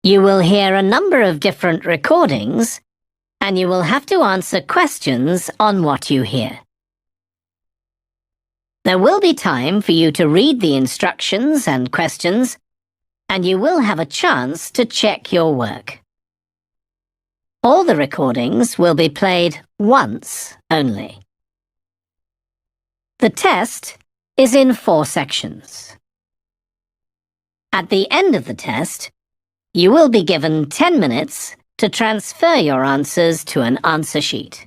You will hear a number of different recordings, and you will have to answer questions on what you hear. There will be time for you to read the instructions and questions, and you will have a chance to check your work. All the recordings will be played once only. The test is in 4 sections. At the end of the test, you will be given 10 minutes to transfer your answers to an answer sheet.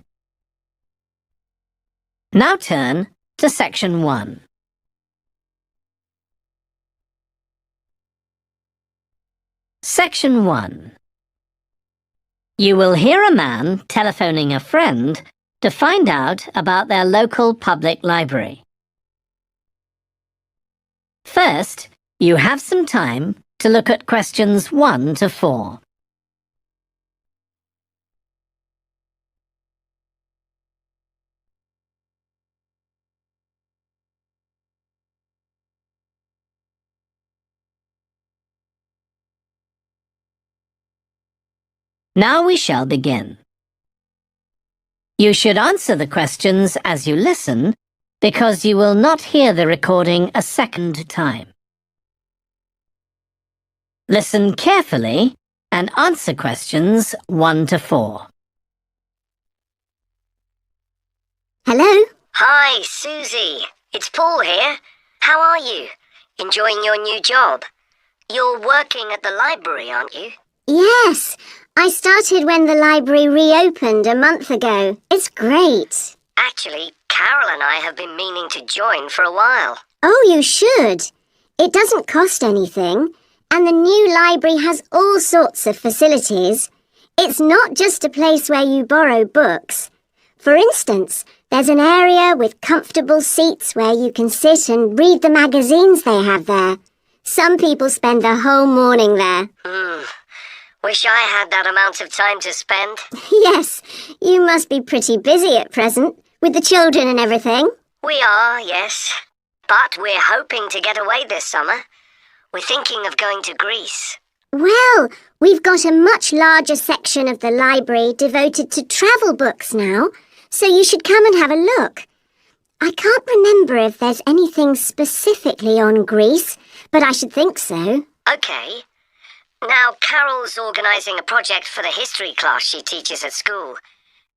Now turn to Section 1. Section 1. You will hear a man telephoning a friend to find out about their local public library. First, you have some time to look at questions 1 to 4. Now we shall begin. You should answer the questions as you listen, because you will not hear the recording a second time. Listen carefully and answer questions 1 to 4. Hello? Hi, Susie. It's Paul here. How are you? Enjoying your new job? You're working at the library, aren't you? Yes, I started when the library reopened a month ago. It's great. Actually, Carol and I have been meaning to join for a while. Oh, you should. It doesn't cost anything, and the new library has all sorts of facilities. It's not just a place where you borrow books. For instance, there's an area with comfortable seats where you can sit and read the magazines they have there. Some people spend the whole morning there. Wish I had that amount of time to spend. Yes, you must be pretty busy at present, with the children and everything. We are, yes. But we're hoping to get away this summer. We're thinking of going to Greece. Well, we've got a much larger section of the library devoted to travel books now, so you should come and have a look. I can't remember if there's anything specifically on Greece, but I should think so. OK. Now, Carol's organising a project for the history class she teaches at school.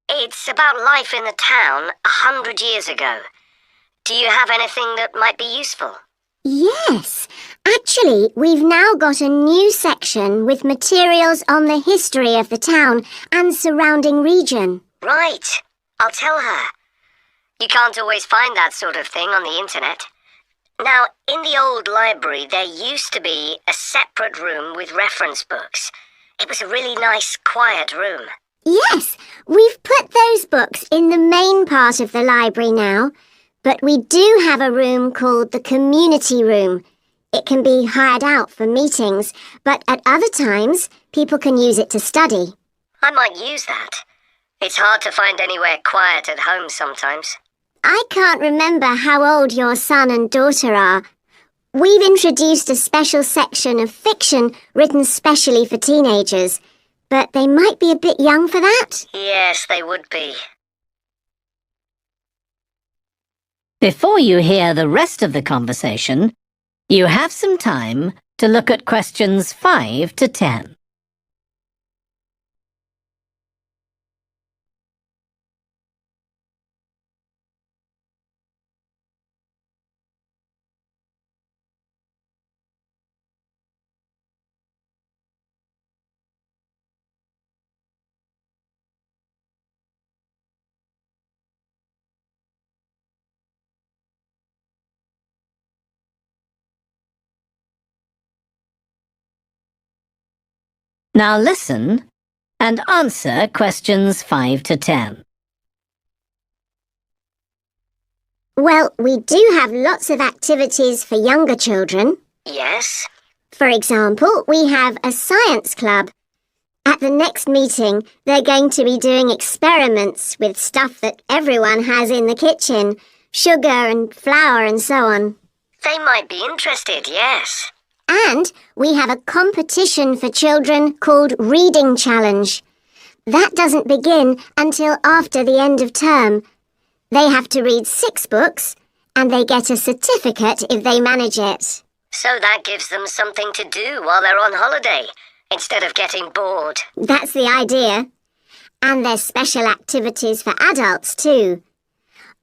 It's about life in the town 100 years ago. Do you have anything that might be useful? Yes. Actually, we've now got a new section with materials on the history of the town and surrounding region. Right. I'll tell her. You can't always find that sort of thing on the internet. Now, in the old library, there used to be a separate room with reference books. It was a really nice, quiet room. Yes, we've put those books in the main part of the library now, but we do have a room called the community room. It can be hired out for meetings, but at other times, people can use it to study. I might use that. It's hard to find anywhere quiet at home sometimes. I can't remember how old your son and daughter are. We've introduced a special section of fiction written specially for teenagers, but they might be a bit young for that. Yes, they would be. Before you hear the rest of the conversation, you have some time to look at questions 5 to 10. Now listen and answer questions 5 to 10. Well, we do have lots of activities for younger children. Yes? For example, we have a science club. At the next meeting, they're going to be doing experiments with stuff that everyone has in the kitchen, sugar and flour and so on. They might be interested, yes. And we have a competition for children called Reading Challenge. That doesn't begin until after the end of term. They have to read 6 books, and they get a certificate if they manage it. So that gives them something to do while they're on holiday, instead of getting bored. That's the idea. And there's special activities for adults too.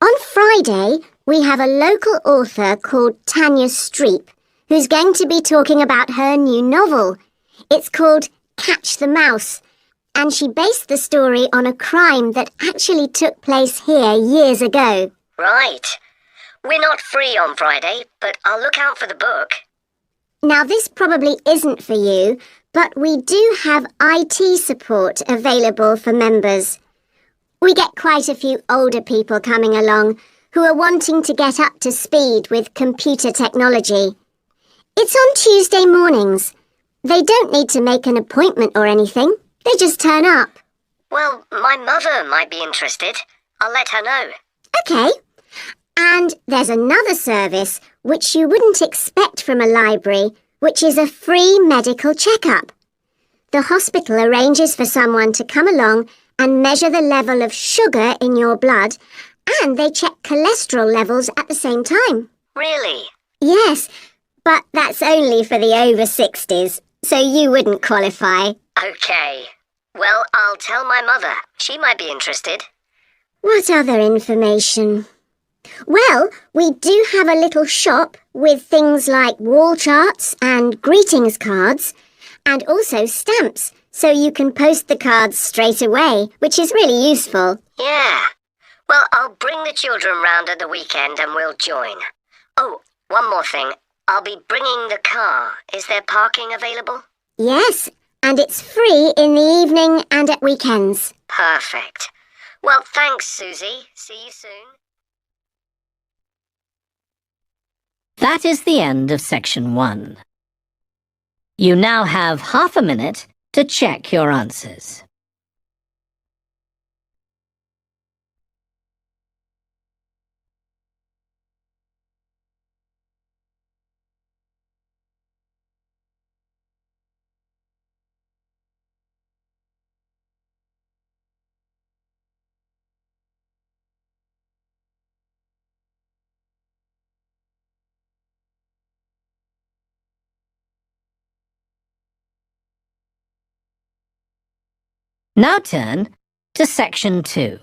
On Friday, we have a local author called Tanya Streep, who's going to be talking about her new novel. It's called Catch the Mouse, and she based the story on a crime that actually took place here years ago. Right. We're not free on Friday, but I'll look out for the book. Now, this probably isn't for you, but we do have IT support available for members. We get quite a few older people coming along who are wanting to get up to speed with computer technology. It's on Tuesday mornings. They don't need to make an appointment or anything. They just turn up. Well, my mother might be interested. I'll let her know. OK. And there's another service which you wouldn't expect from a library, which is a free medical checkup. The hospital arranges for someone to come along and measure the level of sugar in your blood, and they check cholesterol levels at the same time. Really? Yes, but that's only for the over 60s, so you wouldn't qualify. OK. Well, I'll tell my mother. She might be interested. What other information? Well, we do have a little shop with things like wall charts and greetings cards, and also stamps, so you can post the cards straight away, which is really useful. Yeah. Well, I'll bring the children round at the weekend and we'll join. Oh, one more thing. I'll be bringing the car. Is there parking available? Yes, and it's free in the evening and at weekends. Perfect. Well, thanks, Susie. See you soon. That is the end of section 1. You now have half a minute to check your answers. Now turn to section 2.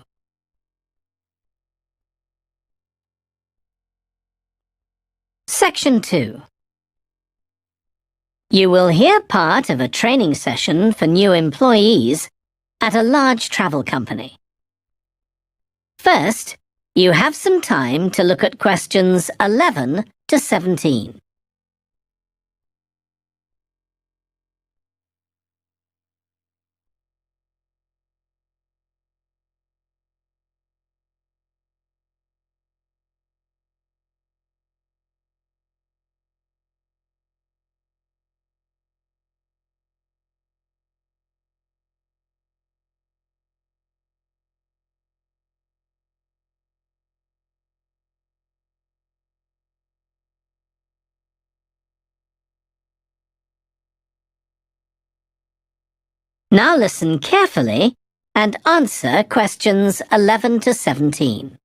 Section 2. You will hear part of a training session for new employees at a large travel company. First, you have some time to look at questions 11 to 17. Now listen carefully and answer questions 11 to 17.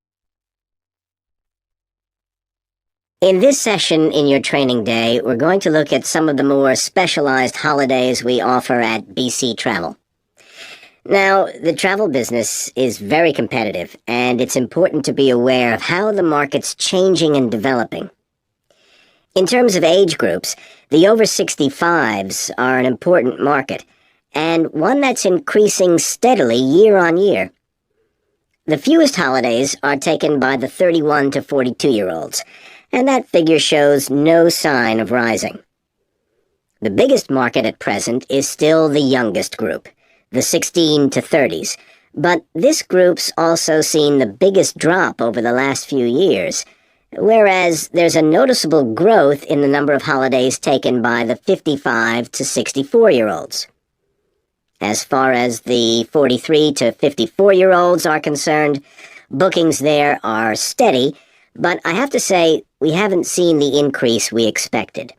In this session in your training day, we're going to look at some of the more specialized holidays we offer at BC Travel. Now, the travel business is very competitive, and it's important to be aware of how the market's changing and developing. In terms of age groups, the over 65s are an important market, and one that's increasing steadily year on year. The fewest holidays are taken by the 31 to 42-year-olds, and that figure shows no sign of rising. The biggest market at present is still the youngest group, the 16 to 30s, but this group's also seen the biggest drop over the last few years, whereas there's a noticeable growth in the number of holidays taken by the 55 to 64-year-olds. As far as the 43 to 54-year-olds are concerned, bookings there are steady, but I have to say we haven't seen the increase we expected.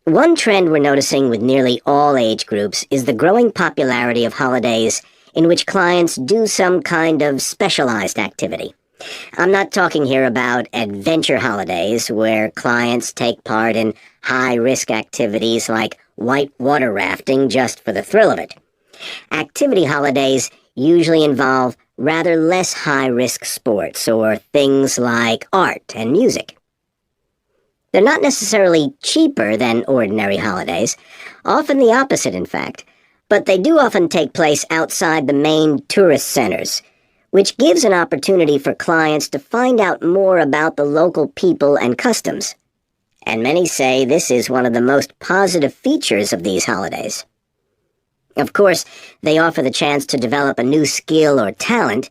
One trend we're noticing with nearly all age groups is the growing popularity of holidays in which clients do some kind of specialized activity. I'm not talking here about adventure holidays where clients take part in high-risk activities like whitewater rafting just for the thrill of it. Activity holidays usually involve rather less high-risk sports or things like art and music. They're not necessarily cheaper than ordinary holidays, often the opposite, in fact, but they do often take place outside the main tourist centers, which gives an opportunity for clients to find out more about the local people and customs. And many say this is one of the most positive features of these holidays. Of course, they offer the chance to develop a new skill or talent,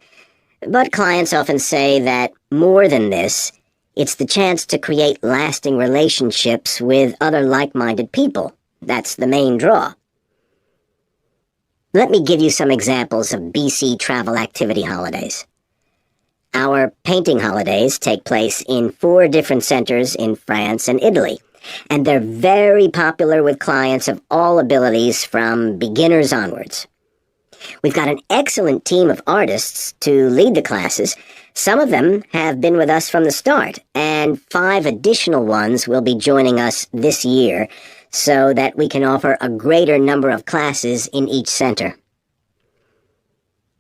but clients often say that more than this, it's the chance to create lasting relationships with other like-minded people. That's the main draw. Let me give you some examples of BC travel activity holidays. Our painting holidays take place in 4 different centers in France and Italy, and they're very popular with clients of all abilities from beginners onwards. We've got an excellent team of artists to lead the classes. Some of them have been with us from the start, and 5 additional ones will be joining us this year so that we can offer a greater number of classes in each center.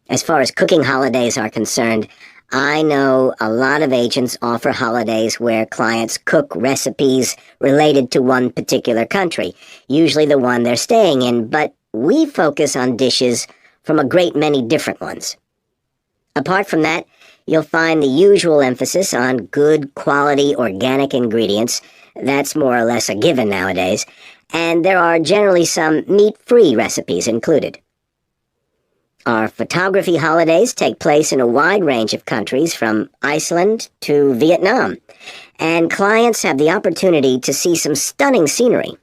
As far as cooking holidays are concerned, I know a lot of agents offer holidays where clients cook recipes related to one particular country, usually the one they're staying in, but we focus on dishes from a great many different ones. Apart from that, you'll find the usual emphasis on good quality organic ingredients. That's more or less a given nowadays, and there are generally some meat-free recipes included. Our photography holidays take place in a wide range of countries from Iceland to Vietnam, and clients have the opportunity to see some stunning scenery.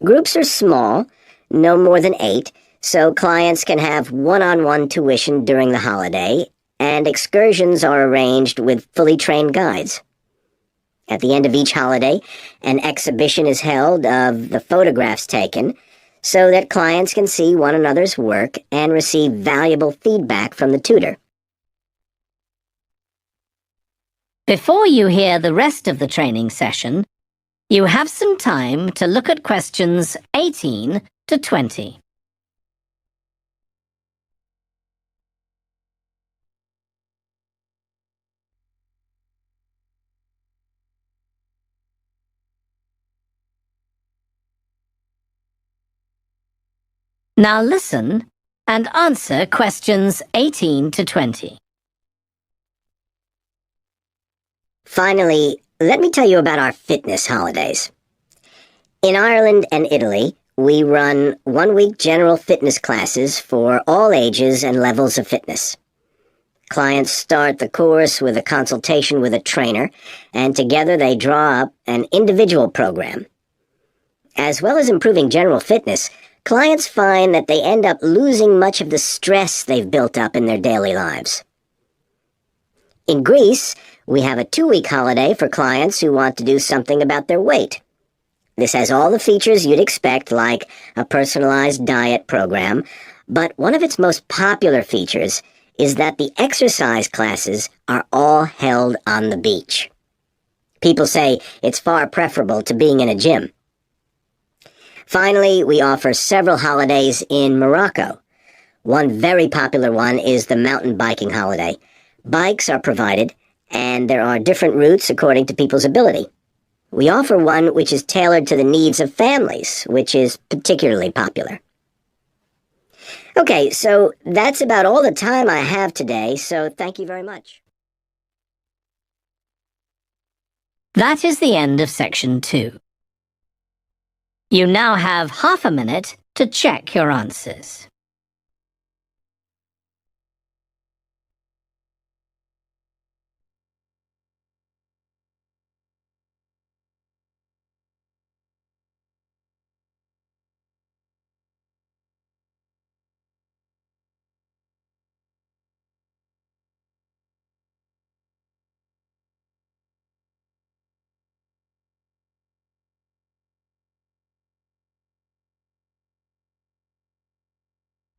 Groups are small, no more than 8, so clients can have one-on-one tuition during the holiday, and excursions are arranged with fully trained guides. At the end of each holiday, an exhibition is held of the photographs taken, so that clients can see one another's work and receive valuable feedback from the tutor. Before you hear the rest of the training session, you have some time to look at questions 18 to 20. Now listen and answer questions 18 to 20. Finally, let me tell you about our fitness holidays. In Ireland and Italy, we run 1-week general fitness classes for all ages and levels of fitness. Clients start the course with a consultation with a trainer, and together they draw up an individual program. As well as improving general fitness, clients find that they end up losing much of the stress they've built up in their daily lives. In Greece, we have a 2-week holiday for clients who want to do something about their weight. This has all the features you'd expect, like a personalized diet program, but one of its most popular features is that the exercise classes are all held on the beach. People say it's far preferable to being in a gym. Finally, we offer several holidays in Morocco. One very popular one is the mountain biking holiday. Bikes are provided, and there are different routes according to people's ability. We offer one which is tailored to the needs of families, which is particularly popular. Okay, so that's about all the time I have today, so thank you very much. That is the end of section 2. You now have half a minute to check your answers.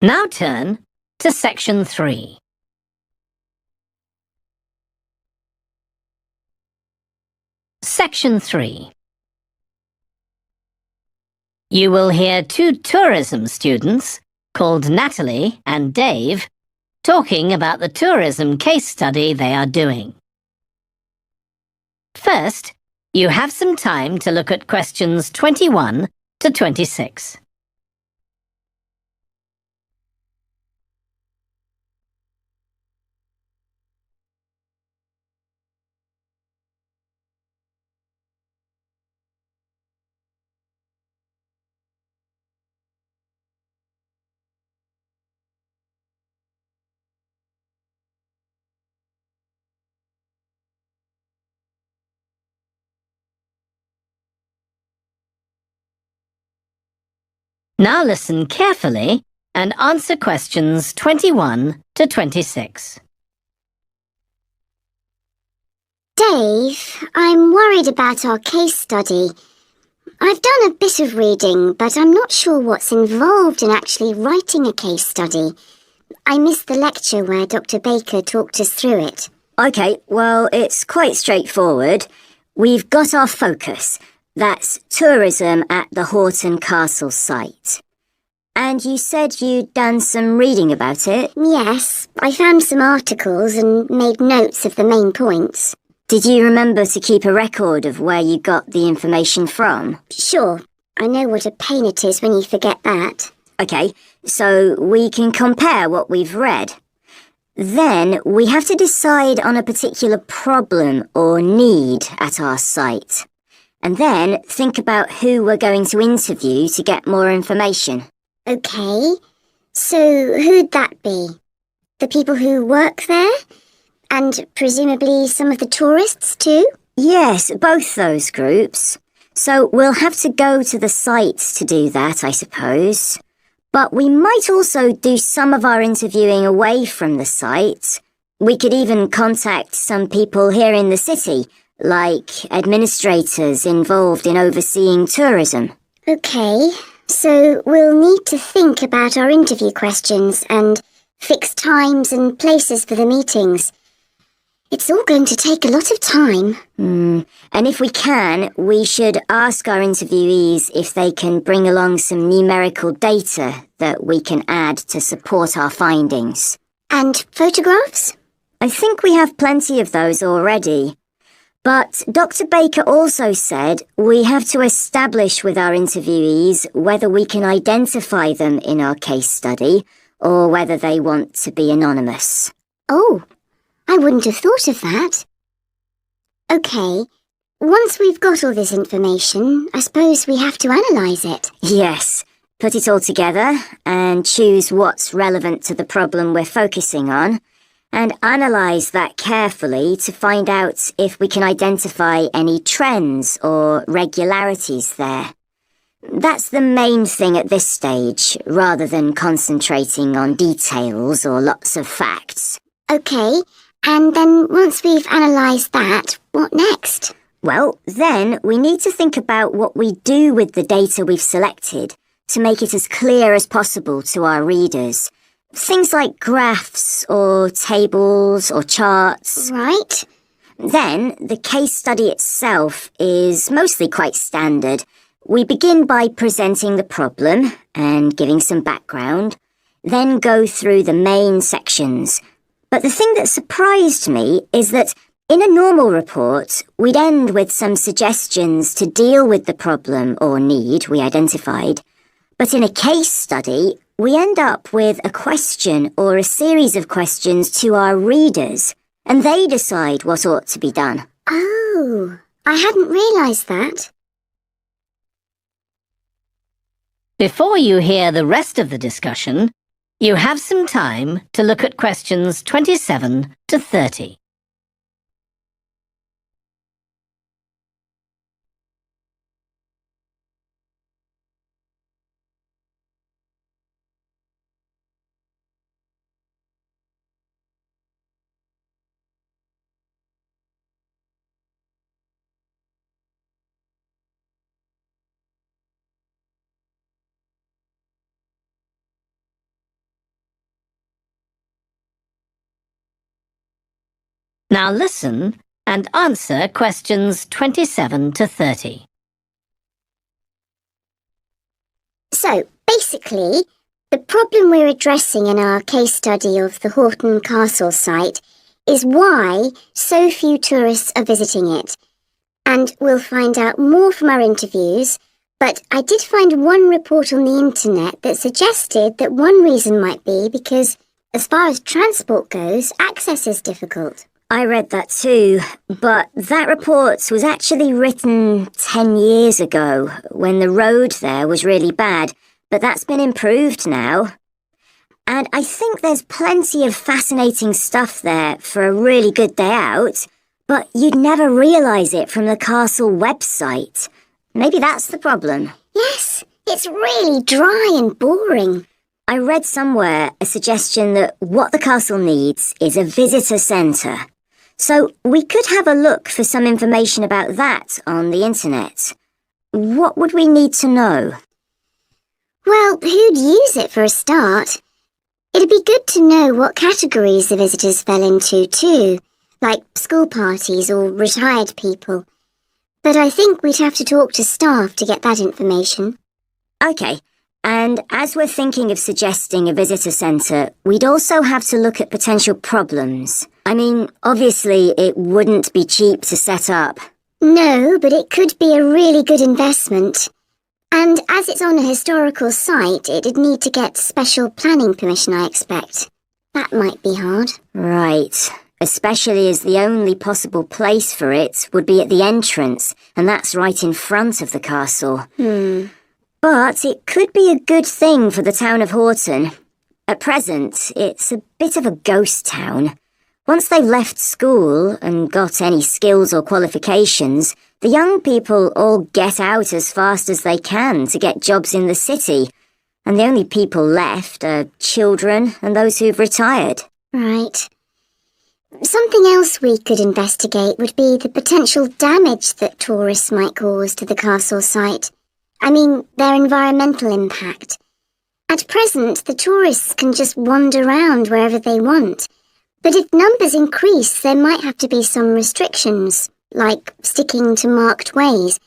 Now turn to Section 3. Section 3. You will hear two tourism students called Natalie and Dave talking about the tourism case study they are doing. First, you have some time to look at questions 21 to 26. Now listen carefully and answer questions 21 to 26. Dave, I'm worried about our case study. I've done a bit of reading, but I'm not sure what's involved in actually writing a case study. I missed the lecture where Dr. Baker talked us through it. Okay, well, it's quite straightforward. We've got our focus. That's tourism at the Horton Castle site. And you said you'd done some reading about it? Yes, I found some articles and made notes of the main points. Did you remember to keep a record of where you got the information from? Sure, I know what a pain it is when you forget that. Okay, so we can compare what we've read. Then we have to decide on a particular problem or need at our site. And then think about who we're going to interview to get more information. Okay, so who'd that be? The people who work there? And presumably some of the tourists too? Yes, both those groups. So we'll have to go to the site to do that, I suppose. But we might also do some of our interviewing away from the site. We could even contact some people here in the city, like administrators involved in overseeing tourism. Okay, so we'll need to think about our interview questions and fix times and places for the meetings. It's all going to take a lot of time. And if we can, we should ask our interviewees if they can bring along some numerical data that we can add to support our findings. And photographs? I think we have plenty of those already. But Dr. Baker also said we have to establish with our interviewees whether we can identify them in our case study or whether they want to be anonymous. Oh, I wouldn't have thought of that. Okay, once we've got all this information, I suppose we have to analyse it. Yes, put it all together and choose what's relevant to the problem we're focusing on, and analyse that carefully to find out if we can identify any trends or regularities there. That's the main thing at this stage, rather than concentrating on details or lots of facts. Okay, and then once we've analysed that, what next? Well, then we need to think about what we do with the data we've selected to make it as clear as possible to our readers. Things like graphs or tables or charts. Right. Then the case study itself is mostly quite standard. We begin by presenting the problem and giving some background, then go through the main sections. But the thing that surprised me is that in a normal report, we'd end with some suggestions to deal with the problem or need we identified. But in a case study, we end up with a question or a series of questions to our readers, and they decide what ought to be done. Oh, I hadn't realised that. Before you hear the rest of the discussion, you have some time to look at questions 27 to 30. Now listen and answer questions 27 to 30. So, basically, the problem we're addressing in our case study of the Horton Castle site is why so few tourists are visiting it. And we'll find out more from our interviews, but I did find one report on the internet that suggested that one reason might be because, as far as transport goes, access is difficult. I read that too, but that report was actually written 10 years ago, when the road there was really bad, but that's been improved now. And I think there's plenty of fascinating stuff there for a really good day out, but you'd never realise it from the castle website. Maybe that's the problem. Yes, it's really dry and boring. I read somewhere a suggestion that what the castle needs is a visitor centre. So we could have a look for some information about that on the internet. What would we need to know? Well, who'd use it for a start? It'd be good to know what categories the visitors fell into too, like school parties or retired people. But I think we'd have to talk to staff to get that information. OK, and as we're thinking of suggesting a visitor centre, we'd also have to look at potential problems. I mean, obviously it wouldn't be cheap to set up. No, but it could be a really good investment. And as it's on a historical site, it'd need to get special planning permission, I expect. That might be hard. Right, especially as the only possible place for it would be at the entrance, and that's right in front of the castle. But it could be a good thing for the town of Horton. At present, it's a bit of a ghost town. Once they've left school and got any skills or qualifications, the young people all get out as fast as they can to get jobs in the city, and the only people left are children and those who've retired. Right. Something else we could investigate would be the potential damage that tourists might cause to the castle site. I mean, their environmental impact. At present, the tourists can just wander around wherever they want. But if numbers increase, there might have to be some restrictions, like sticking to marked ways.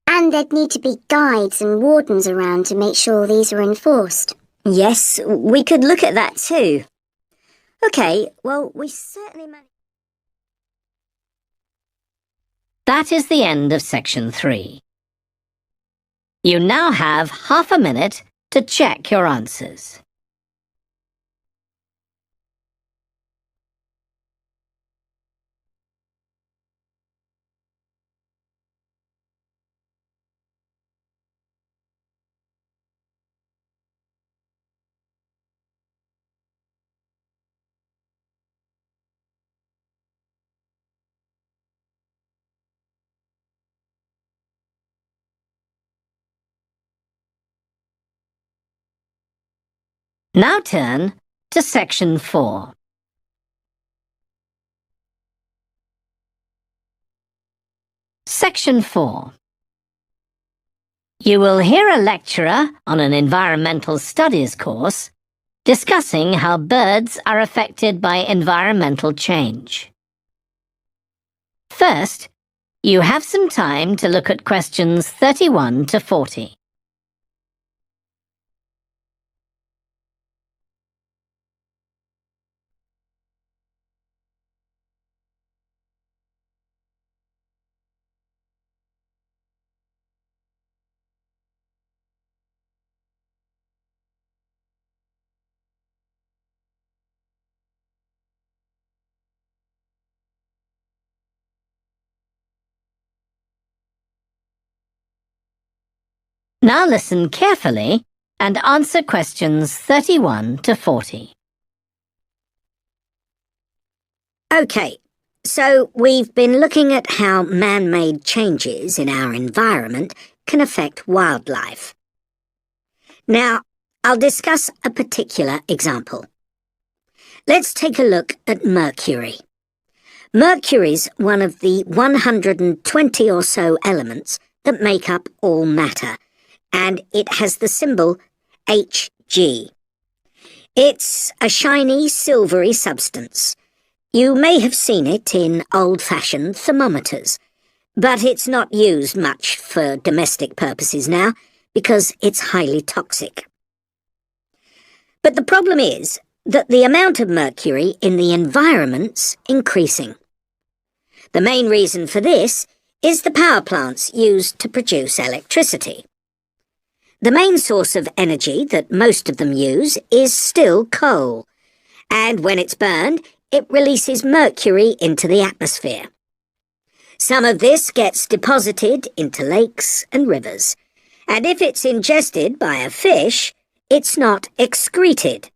And there'd need to be guides and wardens around to make sure these are enforced. Yes, we could look at that too. OK, well, we certainly managed. That is the end of section 3. You now have half a minute to check your answers. Now turn to section 4. Section 4. You will hear a lecturer on an environmental studies course discussing how birds are affected by environmental change. First, you have some time to look at questions 31 to 40. Now listen carefully and answer questions 31 to 40. OK, so we've been looking at how man-made changes in our environment can affect wildlife. Now, I'll discuss a particular example. Let's take a look at mercury. Mercury's one of the 120 or so elements that make up all matter, and it has the symbol Hg. It's a shiny, silvery substance. You may have seen it in old-fashioned thermometers, but it's not used much for domestic purposes now because it's highly toxic. But the problem is that the amount of mercury in the environment's increasing. The main reason for this is the power plants used to produce electricity. The main source of energy that most of them use is still coal, and when it's burned, it releases mercury into the atmosphere. Some of this gets deposited into lakes and rivers, and if it's ingested by a fish, it's not excreted.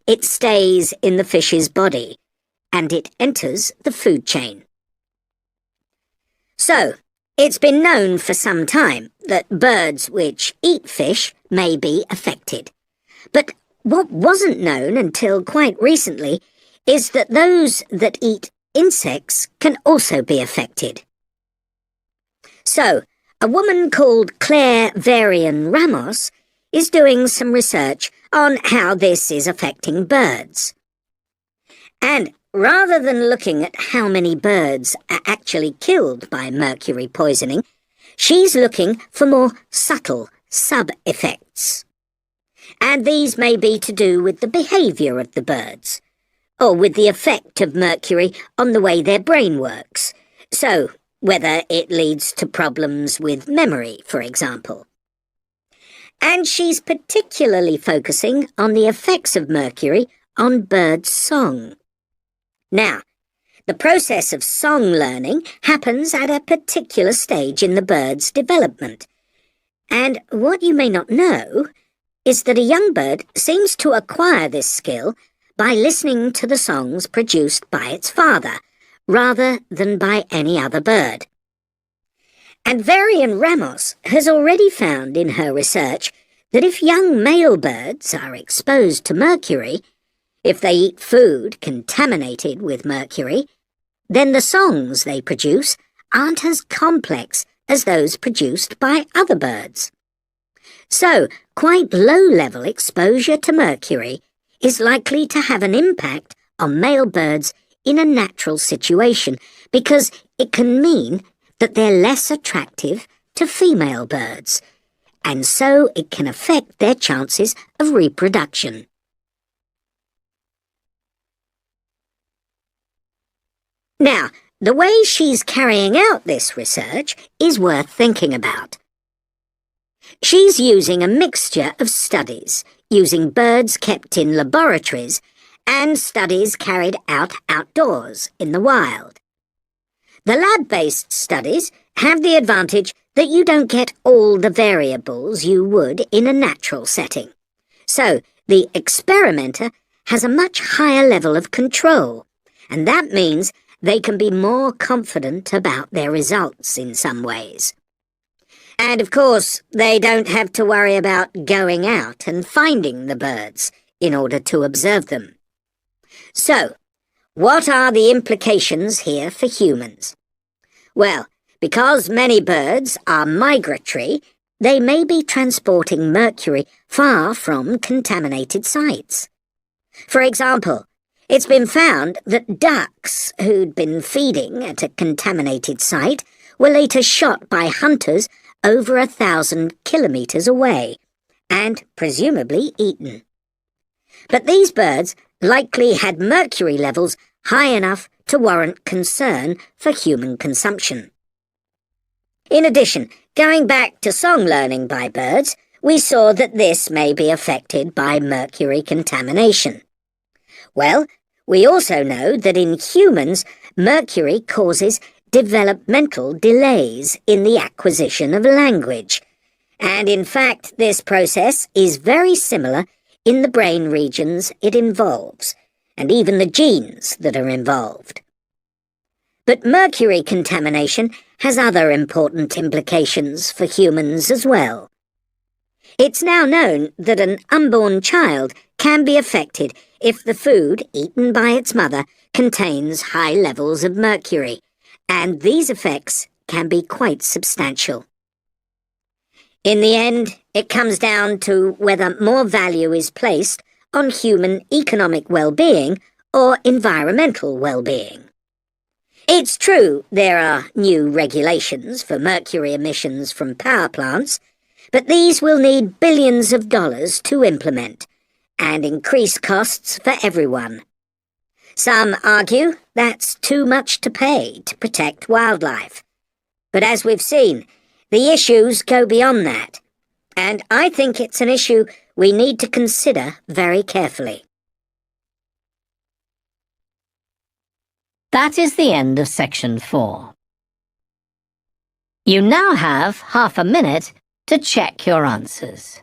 It stays in the fish's body, and it enters the food chain. So, it's been known for some time that birds which eat fish may be affected. But what wasn't known until quite recently is that those that eat insects can also be affected. So, a woman called Claire Varian Ramos is doing some research on how this is affecting birds. And rather than looking at how many birds are actually killed by mercury poisoning, she's looking for more subtle sub-effects. And these may be to do with the behaviour of the birds, or with the effect of mercury on the way their brain works. So, whether it leads to problems with memory, for example. And she's particularly focusing on the effects of mercury on bird song. Now, the process of song learning happens at a particular stage in the bird's development. And what you may not know is that a young bird seems to acquire this skill by listening to the songs produced by its father, rather than by any other bird. And Varian Ramos has already found in her research that if young male birds are exposed to mercury, if they eat food contaminated with mercury, then the songs they produce aren't as complex as those produced by other birds. So, quite low-level exposure to mercury is likely to have an impact on male birds in a natural situation because it can mean that they're less attractive to female birds, and so it can affect their chances of reproduction. Now, the way she's carrying out this research is worth thinking about. She's using a mixture of studies, using birds kept in laboratories and studies carried out outdoors in the wild. The lab-based studies have the advantage that you don't get all the variables you would in a natural setting. So, the experimenter has a much higher level of control, and that means they can be more confident about their results in some ways. And of course, they don't have to worry about going out and finding the birds in order to observe them. So, what are the implications here for humans? Well, because many birds are migratory, they may be transporting mercury far from contaminated sites. For example, it's been found that ducks who'd been feeding at a contaminated site were later shot by hunters over 1,000 kilometres away, and presumably eaten. But these birds likely had mercury levels high enough to warrant concern for human consumption. In addition, going back to song learning by birds, we saw that this may be affected by mercury contamination. Well, we also know that in humans, mercury causes developmental delays in the acquisition of language. And in fact, this process is very similar in the brain regions it involves, and even the genes that are involved. But mercury contamination has other important implications for humans as well. It's now known that an unborn child can be affected if the food eaten by its mother contains high levels of mercury, and these effects can be quite substantial. In the end, it comes down to whether more value is placed on human economic well-being or environmental well-being. It's true there are new regulations for mercury emissions from power plants, but these will need billions of dollars to implement and increase costs for everyone. Some argue that's too much to pay to protect wildlife. But as we've seen, the issues go beyond that, and I think it's an issue we need to consider very carefully. That is the end of section 4. You now have half a minute to check your answers.